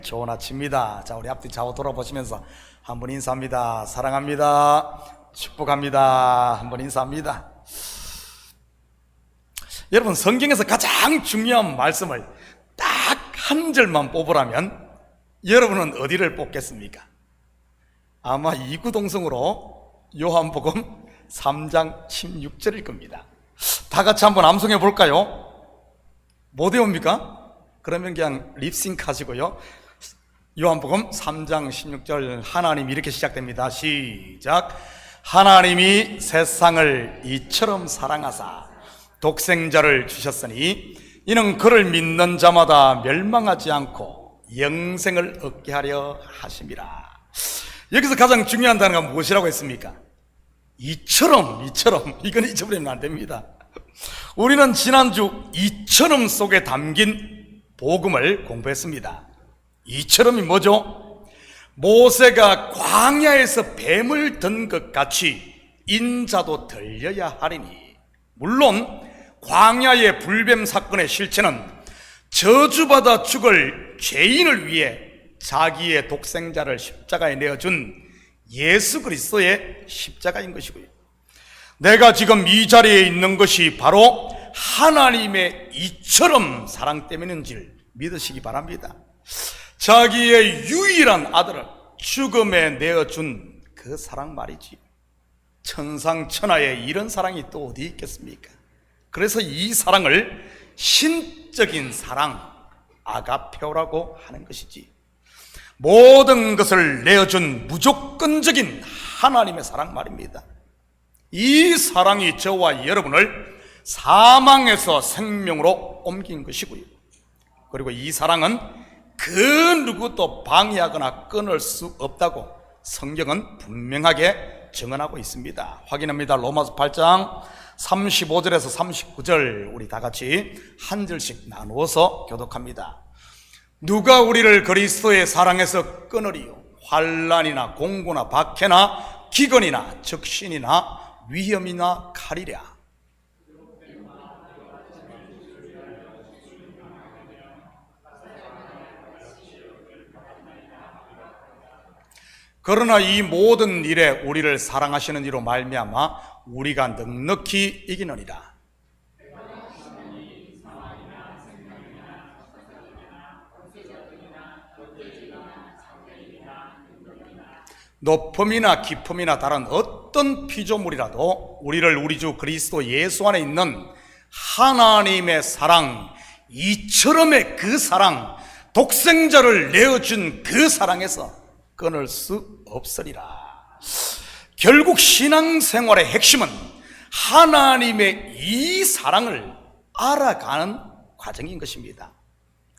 좋은 아침입니다. 자, 우리 앞뒤 좌우 돌아보시면서 한번 인사합니다. 사랑합니다. 축복합니다. 한번 인사합니다. 여러분, 성경에서 가장 중요한 말씀을 딱 한 절만 뽑으라면 여러분은 어디를 뽑겠습니까? 아마 이구동성으로 요한복음 3장 16절일 겁니다. 다 같이 한번 암송해 볼까요? 못 외웁니까? 그러면 그냥 립싱크 하시고요. 요한복음 3장 16절 하나님이 이렇게 시작됩니다. 시작. 하나님이 세상을 이처럼 사랑하사 독생자를 주셨으니 이는 그를 믿는 자마다 멸망하지 않고 영생을 얻게 하려 하심이라. 여기서 가장 중요한 단어가 무엇이라고 했습니까? 이처럼 이건 잊어버리면 안 됩니다. 우리는 지난주 이처럼 속에 담긴 복음을 공부했습니다. 이처럼이 뭐죠? 모세가 광야에서 뱀을 든 것 같이 인자도 들려야 하리니, 물론 광야의 불뱀 사건의 실체는 저주받아 죽을 죄인을 위해 자기의 독생자를 십자가에 내어준 예수 그리스도의 십자가인 것이고요, 내가 지금 이 자리에 있는 것이 바로 하나님의 이처럼 사랑 때문인지를 믿으시기 바랍니다. 자기의 유일한 아들을 죽음에 내어준 그 사랑 말이지, 천상천하에 이런 사랑이 또 어디 있겠습니까? 그래서 이 사랑을 신적인 사랑, 아가페오라고 하는 것이지, 모든 것을 내어준 무조건적인 하나님의 사랑 말입니다. 이 사랑이 저와 여러분을 사망에서 생명으로 옮긴 것이고요, 그리고 이 사랑은 그 누구도 방해하거나 끊을 수 없다고 성경은 분명하게 증언하고 있습니다. 확인합니다. 로마서 8장 35절에서 39절 우리 다 같이 한 절씩 나누어서 교독합니다. 누가 우리를 그리스도의 사랑에서 끊으리요? 환난이나 공고나 박해나 기근이나 적신이나 위험이나 칼이랴. 그러나 이 모든 일에 우리를 사랑하시는 이로 말미암아 우리가 넉넉히 이기느니라. 높음이나 깊음이나 다른 어떤 피조물이라도 우리를 우리 주 그리스도 예수 안에 있는 하나님의 사랑, 이처럼의 그 사랑, 독생자를 내어준 그 사랑에서 끊을 수 없으리라. 결국 신앙생활의 핵심은 하나님의 이 사랑을 알아가는 과정인 것입니다.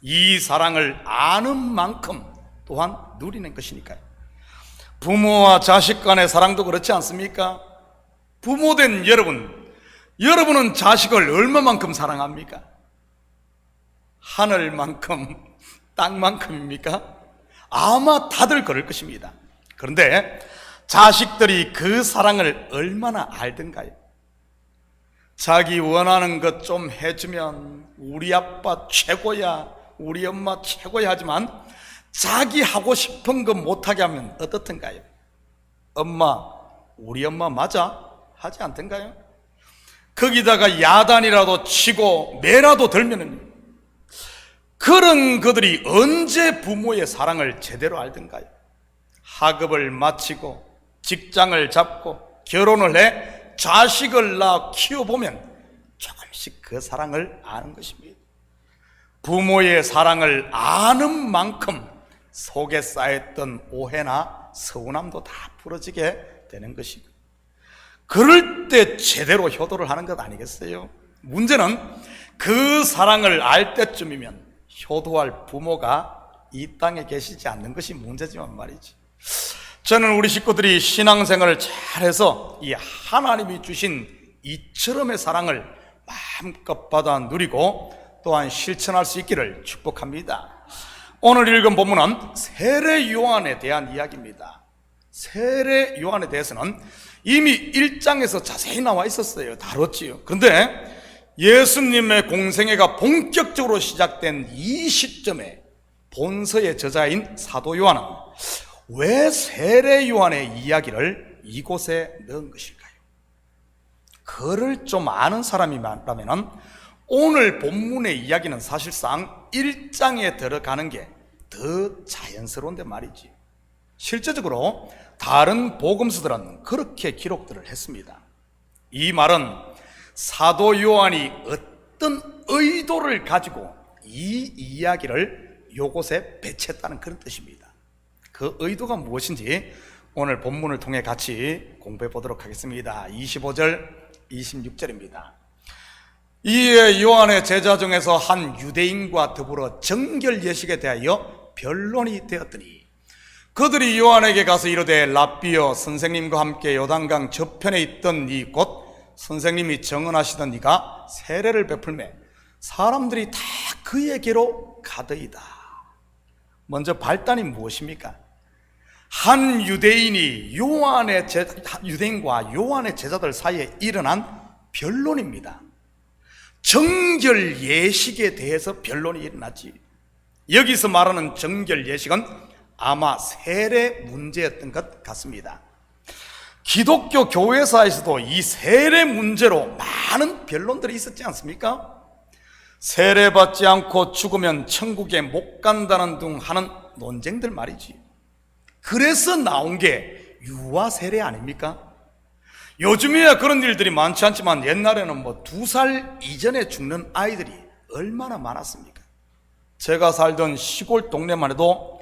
이 사랑을 아는 만큼 또한 누리는 것이니까요. 부모와 자식 간의 사랑도 그렇지 않습니까? 부모된 여러분은 자식을 얼마만큼 사랑합니까? 하늘만큼, 땅만큼입니까? 아마 다들 그럴 것입니다. 그런데 자식들이 그 사랑을 얼마나 알던가요? 자기 원하는 것 좀 해주면 우리 아빠 최고야, 우리 엄마 최고야 하지만 자기 하고 싶은 거 못하게 하면 어떻던가요? 엄마, 우리 엄마 맞아? 하지 않던가요? 거기다가 야단이라도 치고 매라도 들면은 그런 그들이 언제 부모의 사랑을 제대로 알던가요? 학업을 마치고 직장을 잡고 결혼을 해 자식을 낳아 키워보면 조금씩 그 사랑을 아는 것입니다. 부모의 사랑을 아는 만큼 속에 쌓였던 오해나 서운함도 다 풀어지게 되는 것이고, 그럴 때 제대로 효도를 하는 것 아니겠어요? 문제는 그 사랑을 알 때쯤이면 효도할 부모가 이 땅에 계시지 않는 것이 문제지만 말이지. 저는 우리 식구들이 신앙생활을 잘해서 이 하나님이 주신 이처럼의 사랑을 마음껏 받아 누리고 또한 실천할 수 있기를 축복합니다. 오늘 읽은 본문은 세례 요한에 대한 이야기입니다. 세례 요한에 대해서는 이미 1장에서 자세히 나와 있었어요. 다뤘지요. 그런데 예수님의 공생애가 본격적으로 시작된 이 시점에 본서의 저자인 사도 요한은 왜 세례 요한의 이야기를 이곳에 넣은 것일까요? 그를 좀 아는 사람이라면 오늘 본문의 이야기는 사실상 1장에 들어가는 게 더 자연스러운데 말이지. 실제적으로 다른 복음서들은 그렇게 기록들을 했습니다. 이 말은 사도 요한이 어떤 의도를 가지고 이 이야기를 요곳에 배치했다는 그런 뜻입니다. 그 의도가 무엇인지 오늘 본문을 통해 같이 공부해 보도록 하겠습니다. 25절, 26절입니다. 이에 요한의 제자 중에서 한 유대인과 더불어 정결 예식에 대하여 변론이 되었더니 그들이 요한에게 가서 이르되 랍비여, 선생님과 함께 요단강 저편에 있던 이 곧 선생님이 정언하시던 이가 세례를 베풀매 사람들이 다 그에게로 가더이다. 먼저 발단이 무엇입니까? 한 유대인이 유대인과 요한의 제자들 사이에 일어난 변론입니다. 정결 예식에 대해서 변론이 일어났지. 여기서 말하는 정결 예식은 아마 세례 문제였던 것 같습니다. 기독교 교회사에서도 이 세례 문제로 많은 변론들이 있었지 않습니까? 세례받지 않고 죽으면 천국에 못 간다는 등 하는 논쟁들 말이지. 그래서 나온 게 유아 세례 아닙니까? 요즘에야 그런 일들이 많지 않지만 옛날에는 2살 이전에 죽는 아이들이 얼마나 많았습니까? 제가 살던 시골 동네만 해도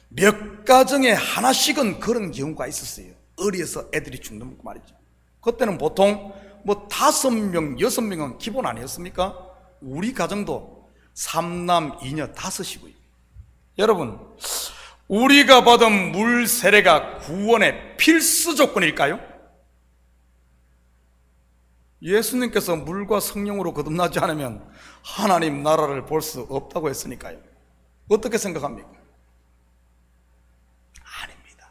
몇 가정에 하나씩은 그런 경우가 있었어요. 어려서 애들이 죽는 거 말이죠. 그때는 보통 5명, 6명은 기본 아니었습니까? 우리 가정도 3남 2녀 5이고요. 여러분, 우리가 받은 물 세례가 구원의 필수 조건일까요? 예수님께서 물과 성령으로 거듭나지 않으면 하나님 나라를 볼 수 없다고 했으니까요. 어떻게 생각합니까? 아닙니다.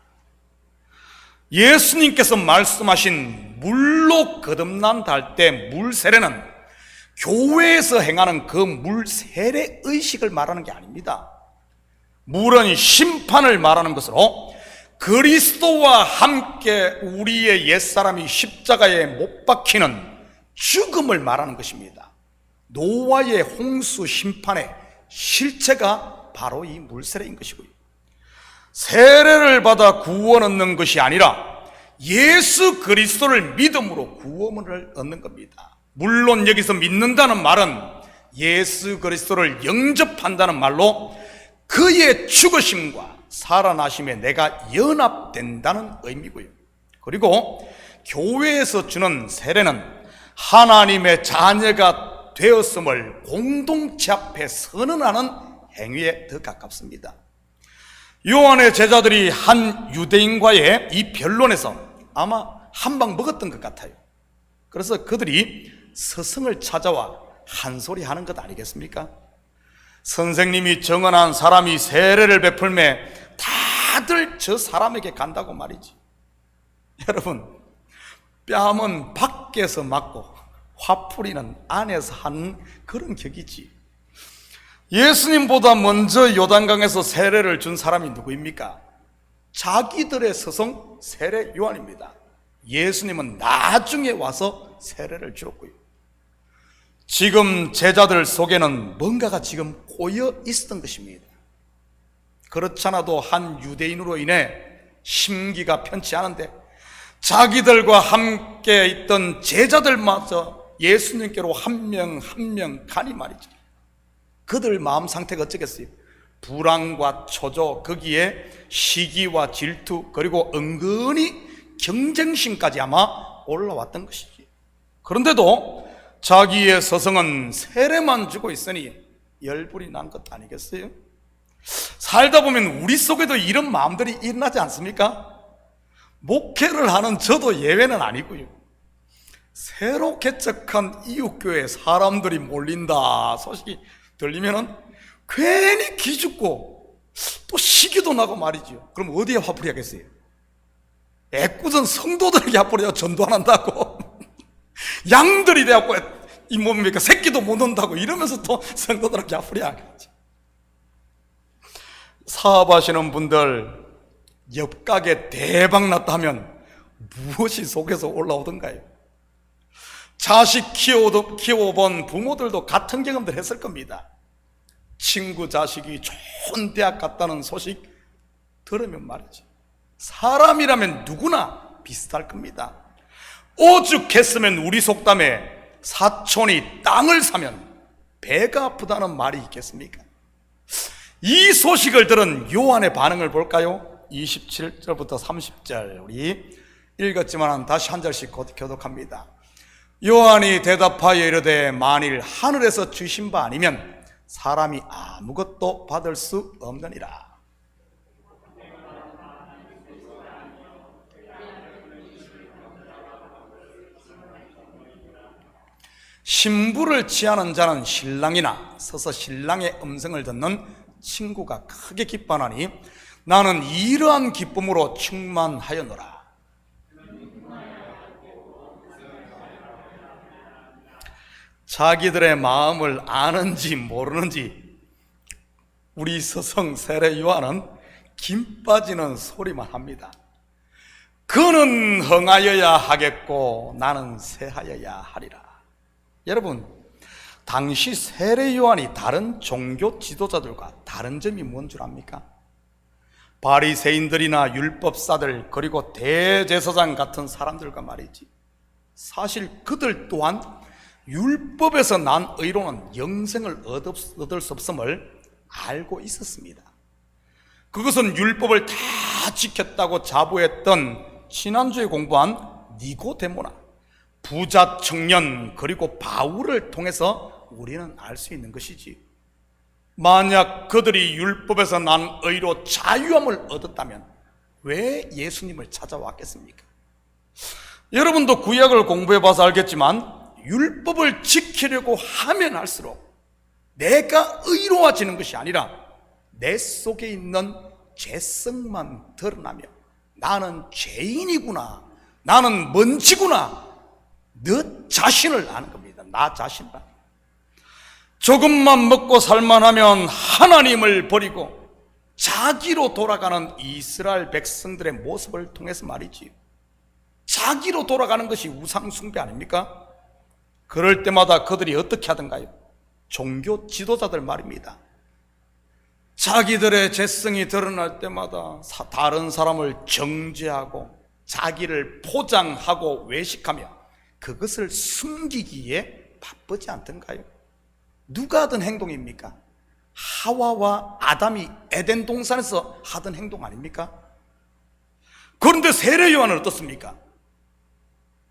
예수님께서 말씀하신 물로 거듭난다 할 때 물 세례는 교회에서 행하는 그 물 세례 의식을 말하는 게 아닙니다. 물은 심판을 말하는 것으로 그리스도와 함께 우리의 옛사람이 십자가에 못 박히는 죽음을 말하는 것입니다. 노아의 홍수 심판의 실체가 바로 이 물세례인 것이고요. 세례를 받아 구원 얻는 것이 아니라 예수 그리스도를 믿음으로 구원을 얻는 겁니다. 물론 여기서 믿는다는 말은 예수 그리스도를 영접한다는 말로 그의 죽으심과 살아나심에 내가 연합된다는 의미고요. 그리고 교회에서 주는 세례는 하나님의 자녀가 되었음을 공동체 앞에 선언하는 행위에 더 가깝습니다. 요한의 제자들이 한 유대인과의 이 변론에서 아마 한 방 먹었던 것 같아요. 그래서 그들이 스승을 찾아와 한 소리 하는 것 아니겠습니까? 선생님이 정언한 사람이 세례를 베풀매 다들 저 사람에게 간다고 말이지. 여러분, 뺨은 밖에서 맞고 화풀이는 안에서 하는 그런 격이지. 예수님보다 먼저 요단강에서 세례를 준 사람이 누구입니까? 자기들의 스승 세례 요한입니다. 예수님은 나중에 와서 세례를 주었고요. 지금 제자들 속에는 뭔가가 지금 꼬여 있었던 것입니다. 그렇잖아도 한 유대인으로 인해 심기가 편치 않은데 자기들과 함께 있던 제자들마저 예수님께로 한 명 한 명 가니 말이죠. 그들 마음 상태가 어쩌겠어요? 불안과 초조, 거기에 시기와 질투, 그리고 은근히 경쟁심까지 아마 올라왔던 것이지. 그런데도 자기의 스승은 세례만 주고 있으니 열불이 난 것 아니겠어요? 살다 보면 우리 속에도 이런 마음들이 일어나지 않습니까? 목회를 하는 저도 예외는 아니고요. 새로 개척한 이웃교회 사람들이 몰린다 소식이 들리면은 괜히 기죽고 또 시기도 나고 말이죠. 그럼 어디에 화풀이 하겠어요? 애꿎은 성도들에게 화풀이야 전도 안 한다고 양들이 돼갖고 이 뭡니까 새끼도 못 온다고 이러면서 또 성도들에게 화풀이 하겠지. 사업하시는 분들 옆가게 대박 났다 하면 무엇이 속에서 올라오던가요? 자식 키워본 부모들도 같은 경험들 했을 겁니다. 친구 자식이 좋은 대학 갔다는 소식 들으면 말이지, 사람이라면 누구나 비슷할 겁니다. 오죽했으면 우리 속담에 사촌이 땅을 사면 배가 아프다는 말이 있겠습니까? 이 소식을 들은 요한의 반응을 볼까요? 27절부터 30절 우리 읽었지만 다시 한 절씩 교독합니다. 요한이 대답하여 이르되 만일 하늘에서 주신 바 아니면 사람이 아무것도 받을 수 없느니라. 신부를 취하는 자는 신랑이나 서서 신랑의 음성을 듣는 친구가 크게 기뻐하니 나는 이러한 기쁨으로 충만하였노라. 자기들의 마음을 아는지 모르는지 우리 서성 세례 요한은 김 빠지는 소리만 합니다. 그는 흥하여야 하겠고 나는 쇠하여야 하리라. 여러분, 당시 세례 요한이 다른 종교 지도자들과 다른 점이 뭔 줄 압니까? 바리새인들이나 율법사들 그리고 대제사장 같은 사람들과 말이지, 사실 그들 또한 율법에서 난 의로는 영생을 얻을 수 없음을 알고 있었습니다. 그것은 율법을 다 지켰다고 자부했던 지난주에 공부한 니고데모나 부자 청년 그리고 바울을 통해서 우리는 알 수 있는 것이지, 만약 그들이 율법에서 난 의로 자유함을 얻었다면 왜 예수님을 찾아왔겠습니까? 여러분도 구약을 공부해봐서 알겠지만 율법을 지키려고 하면 할수록 내가 의로워지는 것이 아니라 내 속에 있는 죄성만 드러나며 나는 죄인이구나, 나는 먼지구나, 너 자신을 아는 겁니다. 나 자신을. 조금만 먹고 살만하면 하나님을 버리고 자기로 돌아가는 이스라엘 백성들의 모습을 통해서 말이지, 자기로 돌아가는 것이 우상숭배 아닙니까? 그럴 때마다 그들이 어떻게 하던가요? 종교 지도자들 말입니다. 자기들의 죄성이 드러날 때마다 다른 사람을 정죄하고 자기를 포장하고 외식하며 그것을 숨기기에 바쁘지 않던가요? 누가 하던 행동입니까? 하와와 아담이 에덴 동산에서 하던 행동 아닙니까? 그런데 세례 요한은 어떻습니까?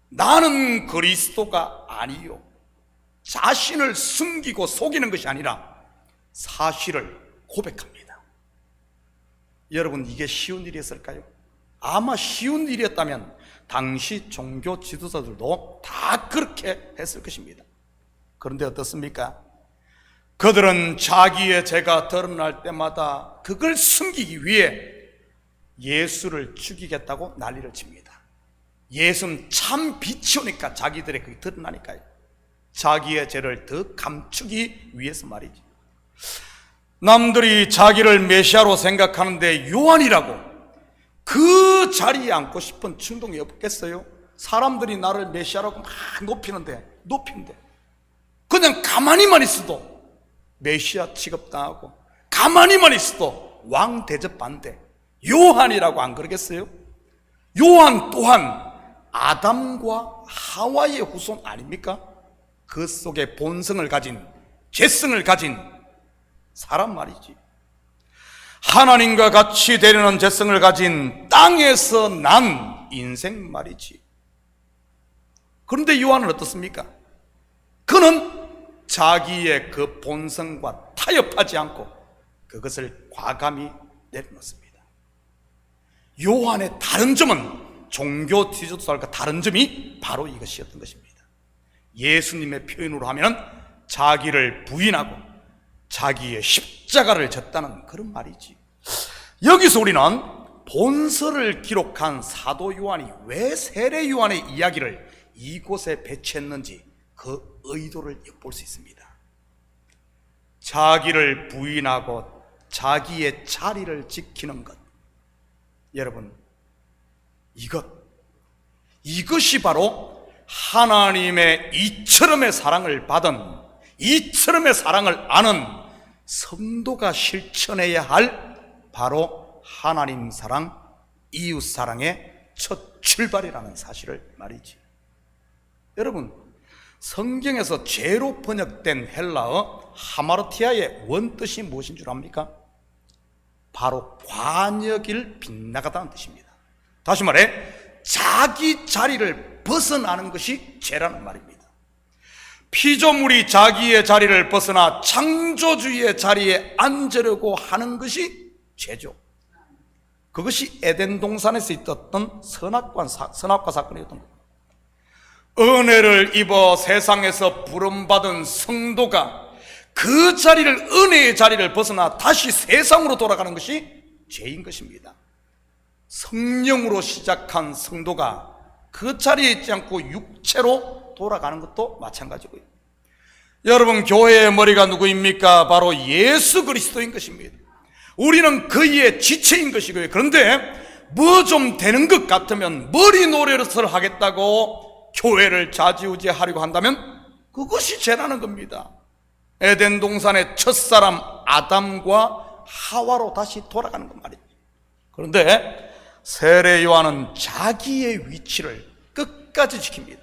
나는 그리스도가 아니요, 자신을 숨기고 속이는 것이 아니라 사실을 고백합니다. 여러분, 이게 쉬운 일이었을까요? 아마 쉬운 일이었다면 당시 종교 지도자들도 다 그렇게 했을 것입니다. 그런데 어떻습니까? 그들은 자기의 죄가 드러날 때마다 그걸 숨기기 위해 예수를 죽이겠다고 난리를 칩니다. 예수는 참 빛이 오니까 자기들의 그게 드러나니까요. 자기의 죄를 더 감추기 위해서 말이지. 남들이 자기를 메시아로 생각하는데 요한이라고 그 자리에 앉고 싶은 충동이 없겠어요? 사람들이 나를 메시아라고 막 높이는데 그냥 가만히만 있어도 메시아 취급당하고 가만히만 있어도 왕 대접받는데 요한이라고 안 그러겠어요? 요한 또한 아담과 하와의 후손 아닙니까? 그 속에 본성을 가진, 죄성을 가진 사람 말이지. 하나님과 같이 되려는 죄성을 가진 땅에서 난 인생 말이지. 그런데 요한은 어떻습니까? 그는 자기의 그 본성과 타협하지 않고 그것을 과감히 내려놓습니다. 요한의 다른 점은 종교 지도자들과 다른 점이 바로 이것이었던 것입니다. 예수님의 표현으로 하면 자기를 부인하고 자기의 십자가를 졌다는 그런 말이지. 여기서 우리는 본서를 기록한 사도 요한이 왜 세례 요한의 이야기를 이곳에 배치했는지 그 의도를 엿볼 수 있습니다. 자기를 부인하고 자기의 자리를 지키는 것. 여러분, 이것이 바로 하나님의 이처럼의 사랑을 받은, 이처럼의 사랑을 아는 성도가 실천해야 할 바로 하나님 사랑, 이웃 사랑의 첫 출발이라는 사실을 말이지. 여러분, 성경에서 죄로 번역된 헬라어 하마르티아의 원뜻이 무엇인 줄 압니까? 바로 관역을 빗나가다는 뜻입니다. 다시 말해 자기 자리를 벗어나는 것이 죄라는 말입니다. 피조물이 자기의 자리를 벗어나 창조주의 자리에 앉으려고 하는 것이 죄죠. 그것이 에덴 동산에서 있었던 선악과 사건이었던 겁니다. 은혜를 입어 세상에서 부름받은 성도가 그 자리를, 은혜의 자리를 벗어나 다시 세상으로 돌아가는 것이 죄인 것입니다. 성령으로 시작한 성도가 그 자리에 있지 않고 육체로 돌아가는 것도 마찬가지고요. 여러분, 교회의 머리가 누구입니까? 바로 예수 그리스도인 것입니다. 우리는 그의 지체인 것이고요. 그런데 뭐 좀 되는 것 같으면, 머리 노릇을 하겠다고 교회를 좌지우지하려고 한다면 그것이 죄라는 겁니다. 에덴 동산의 첫사람 아담과 하와로 다시 돌아가는 것 말이죠. 그런데 세례 요한은 자기의 위치를 끝까지 지킵니다.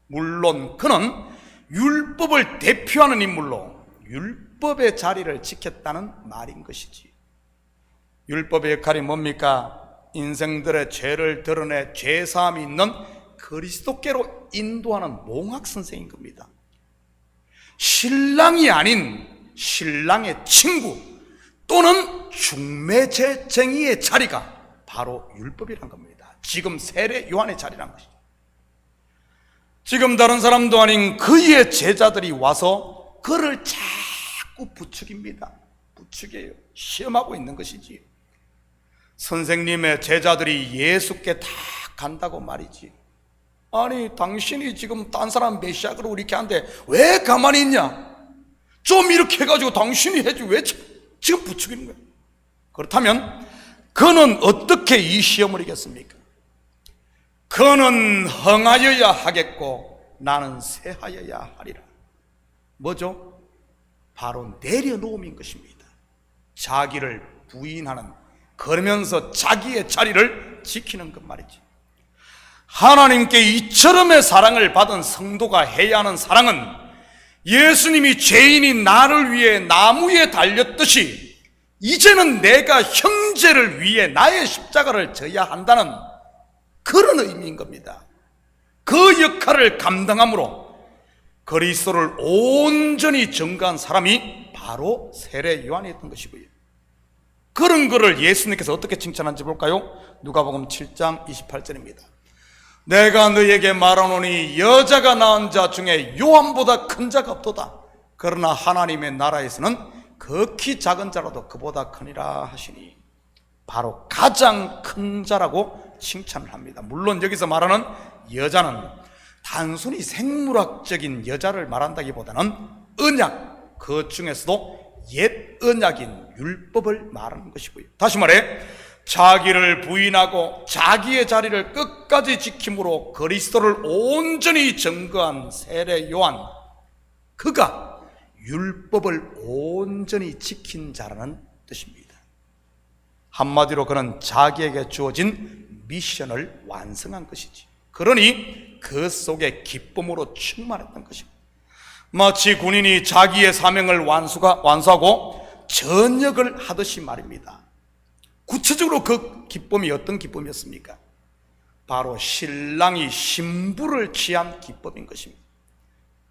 물론 그는 율법을 대표하는 인물로 율법의 자리를 지켰다는 말인 것이지. 율법의 역할이 뭡니까? 인생들의 죄를 드러내 죄사함이 있는 그리스도께로 인도하는 몽학 선생인 겁니다. 신랑이 아닌 신랑의 친구 또는 중매쟁이의 자리가 바로 율법이란 겁니다. 지금 세례 요한의 자리란 것이죠. 지금 다른 사람도 아닌 그의 제자들이 와서 그를 자꾸 부추깁니다. 부추겨요. 시험하고 있는 것이지. 선생님의 제자들이 예수께 다 간다고 말이지. 아니, 당신이 지금 딴 사람 메시아 그러고 이렇게 하는데 왜 가만히 있냐? 좀 이렇게 해가지고 당신이 해지, 왜 지금 부추기는 거야? 그렇다면 그는 어떻게 이 시험을 이겼습니까? 그는 흥하여야 하겠고 나는 쇠하여야 하리라. 뭐죠? 바로 내려놓음인 것입니다. 자기를 부인하는, 그러면서 자기의 자리를 지키는 것 말이지. 하나님께 이처럼의 사랑을 받은 성도가 해야 하는 사랑은 예수님이 죄인인 나를 위해 나무에 달렸듯이 이제는 내가 형제를 위해 나의 십자가를 져야 한다는 그런 의미인 겁니다. 그 역할을 감당함으로 그리스도를 온전히 전가한 사람이 바로 세례 요한이었던 것이고요. 그런 것을 예수님께서 어떻게 칭찬한지 볼까요? 누가복음 7장 28절입니다. 내가 너에게 말하노니 여자가 낳은 자 중에 요한보다 큰 자가 없도다. 그러나 하나님의 나라에서는 극히 작은 자라도 그보다 크니라 하시니, 바로 가장 큰 자라고 칭찬을 합니다. 물론 여기서 말하는 여자는 단순히 생물학적인 여자를 말한다기보다는 언약, 그 중에서도 옛 언약인 율법을 말하는 것이고요. 다시 말해 자기를 부인하고 자기의 자리를 끝까지 지킴으로 그리스도를 온전히 증거한 세례 요한, 그가 율법을 온전히 지킨 자라는 뜻입니다. 한마디로 그는 자기에게 주어진 미션을 완성한 것이지. 그러니 그 속에 기쁨으로 충만했던 것입니다. 마치 군인이 자기의 사명을 완수하고 전역을 하듯이 말입니다. 구체적으로 그 기쁨이 어떤 기쁨이었습니까? 바로 신랑이 신부를 취한 기쁨인 것입니다.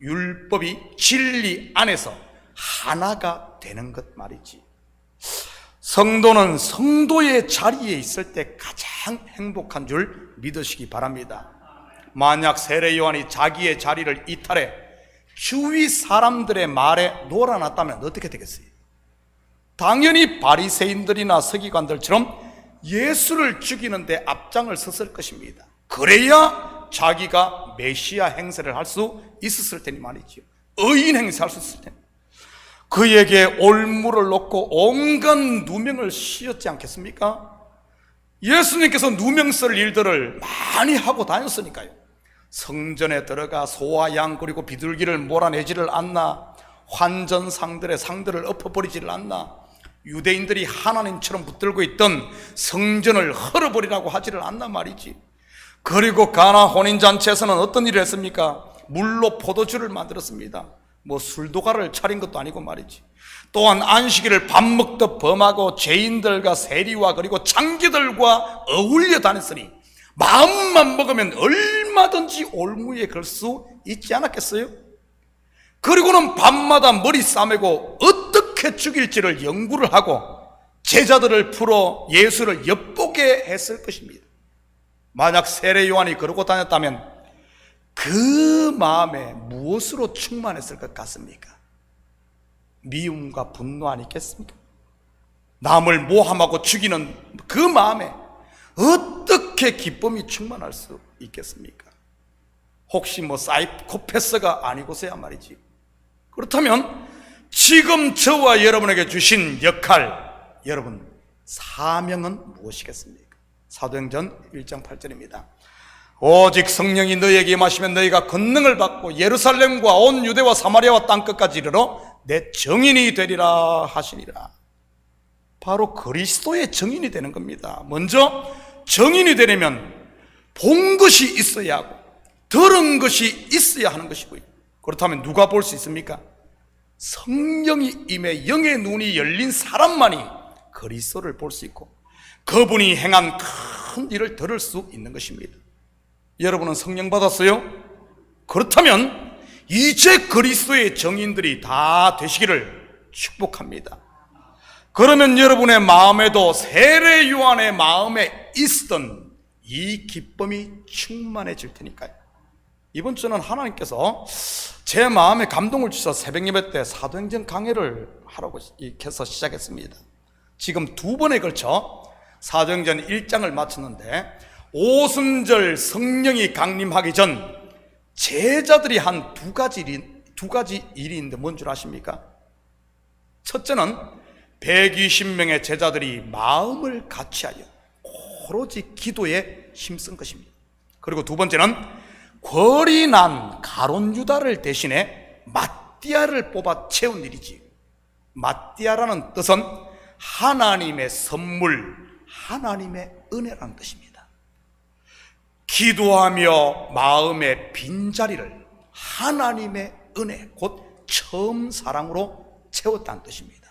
율법이 진리 안에서 하나가 되는 것 말이지. 성도는 성도의 자리에 있을 때 가장 행복한 줄 믿으시기 바랍니다. 만약 세례 요한이 자기의 자리를 이탈해 주위 사람들의 말에 놀아났다면 어떻게 되겠어요? 당연히 바리새인들이나 서기관들처럼 예수를 죽이는데 앞장을 섰을 것입니다. 그래야 자기가 메시아 행세를 할 수 있었을 테니 말이죠. 의인 행세할 수 있을 테니. 그에게 올무를 놓고 온갖 누명을 씌웠지 않겠습니까? 예수님께서 누명 쓸 일들을 많이 하고 다녔으니까요. 성전에 들어가 소와 양 그리고 비둘기를 몰아내지를 않나, 환전상들의 상들을 엎어버리지를 않나, 유대인들이 하나님처럼 붙들고 있던 성전을 헐어버리라고 하지를 않나 말이지. 그리고 가나 혼인잔치에서는 어떤 일을 했습니까? 물로 포도주를 만들었습니다. 뭐 술도가를 차린 것도 아니고 말이지. 또한 안식일을 밥 먹듯 범하고 죄인들과 세리와 그리고 창기들과 어울려 다녔으니 마음만 먹으면 얼마든지 올무에 걸 수 있지 않았겠어요? 그리고는 밤마다 머리 싸매고 어떻게 죽일지를 연구를 하고 제자들을 풀어 예수를 엿보게 했을 것입니다. 만약 세례 요한이 그러고 다녔다면 그 마음에 무엇으로 충만했을 것 같습니까? 미움과 분노 아니겠습니까? 남을 모함하고 죽이는 그 마음에 어떻게 기쁨이 충만할 수 있겠습니까? 혹시 뭐 사이코패스가 아니고서야 말이지. 그렇다면 지금 저와 여러분에게 주신 역할, 여러분 사명은 무엇이겠습니까? 사도행전 1장 8절입니다. 오직 성령이 너희에게 임하시면 너희가 권능을 받고 예루살렘과 온 유대와 사마리아와 땅끝까지 이르러 내 증인이 되리라 하시니라. 바로 그리스도의 증인이 되는 겁니다. 먼저 증인이 되려면 본 것이 있어야 하고 들은 것이 있어야 하는 것이고요. 그렇다면 누가 볼 수 있습니까? 성령이 임해 영의 눈이 열린 사람만이 그리스도를 볼 수 있고 그분이 행한 큰 일을 들을 수 있는 것입니다. 여러분은 성령 받았어요? 그렇다면 이제 그리스도의 증인들이 다 되시기를 축복합니다. 그러면 여러분의 마음에도 세례 요한의 마음에 있었던 이 기쁨이 충만해질 테니까요. 이번 주는 하나님께서 제 마음에 감동을 주셔서 새벽 예배 때 사도행전 강해를 하라고 해서 시작했습니다. 지금 두 번에 걸쳐 사도행전 1장을 마쳤는데 오순절 성령이 강림하기 전 제자들이 한 두 가지 일이 있는데 뭔 줄 아십니까? 첫째는 120명의 제자들이 마음을 같이하여 오로지 기도에 힘쓴 것입니다. 그리고 두 번째는 궐이 난 가룟 유다를 대신해 마띠아를 뽑아 채운 일이지. 마띠아라는 뜻은 하나님의 선물, 하나님의 은혜라는 뜻입니다. 기도하며 마음의 빈자리를 하나님의 은혜, 곧 처음 사랑으로 채웠다는 뜻입니다.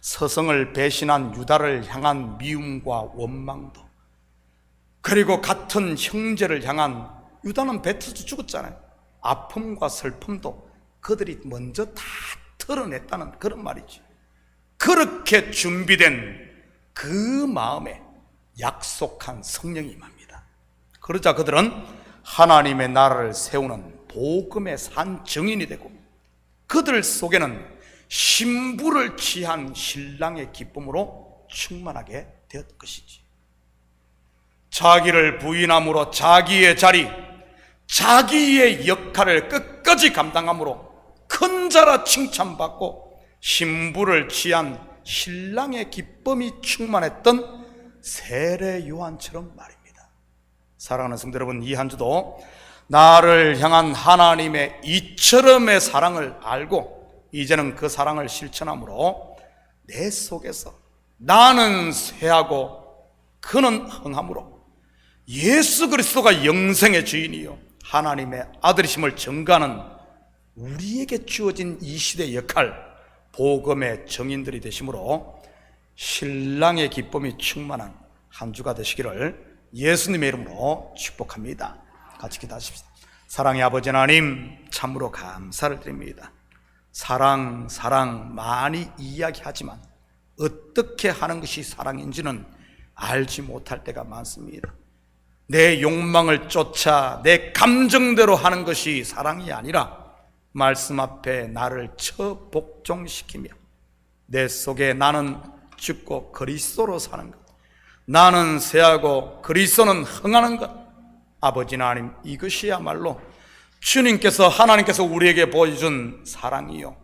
서성을 배신한 유다를 향한 미움과 원망도, 그리고 같은 형제를 향한, 유다는 뱉어서 죽었잖아요. 아픔과 슬픔도 그들이 먼저 다 털어냈다는 그런 말이지. 그렇게 준비된 그 마음에 약속한 성령이 임합니다. 그러자 그들은 하나님의 나라를 세우는 복음의 산 증인이 되고 그들 속에는 신부를 취한 신랑의 기쁨으로 충만하게 되었던 것이지. 자기를 부인함으로 자기의 자리, 자기의 역할을 끝까지 감당함으로 큰 자라 칭찬받고 신부를 취한 신랑의 기쁨이 충만했던 세례 요한처럼 말입니다. 사랑하는 성도 여러분, 이 한 주도 나를 향한 하나님의 이처럼의 사랑을 알고 이제는 그 사랑을 실천함으로 내 속에서 나는 쇠하고 그는 흥함으로 예수 그리스도가 영생의 주인이요 하나님의 아들이심을 증거하는 우리에게 주어진 이 시대의 역할, 복음의 증인들이 되심으로 신랑의 기쁨이 충만한 한 주가 되시기를 예수님의 이름으로 축복합니다. 같이 기도하십시다. 사랑의 아버지 하나님, 참으로 감사를 드립니다. 사랑 많이 이야기하지만 어떻게 하는 것이 사랑인지는 알지 못할 때가 많습니다. 내 욕망을 쫓아 내 감정대로 하는 것이 사랑이 아니라 말씀 앞에 나를 처복종시키며 내 속에 나는 죽고 그리스도로 사는 것, 나는 쇠하고 그리스도는 흥하는 것, 아버지 하나님, 이것이야말로 주님께서, 하나님께서 우리에게 보여준 사랑이요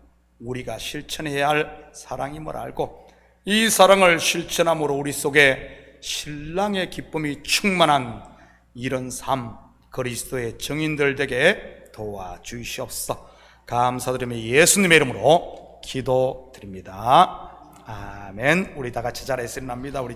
우리가 실천해야 할 사랑임을 알고 이 사랑을 실천함으로 우리 속에 신랑의 기쁨이 충만한 이런 삶, 그리스도의 증인들 되게 도와주시옵소서. 감사드리며 예수님의 이름으로 기도드립니다. 아멘. 우리 다 같이 자리에서 일어납니다. 우리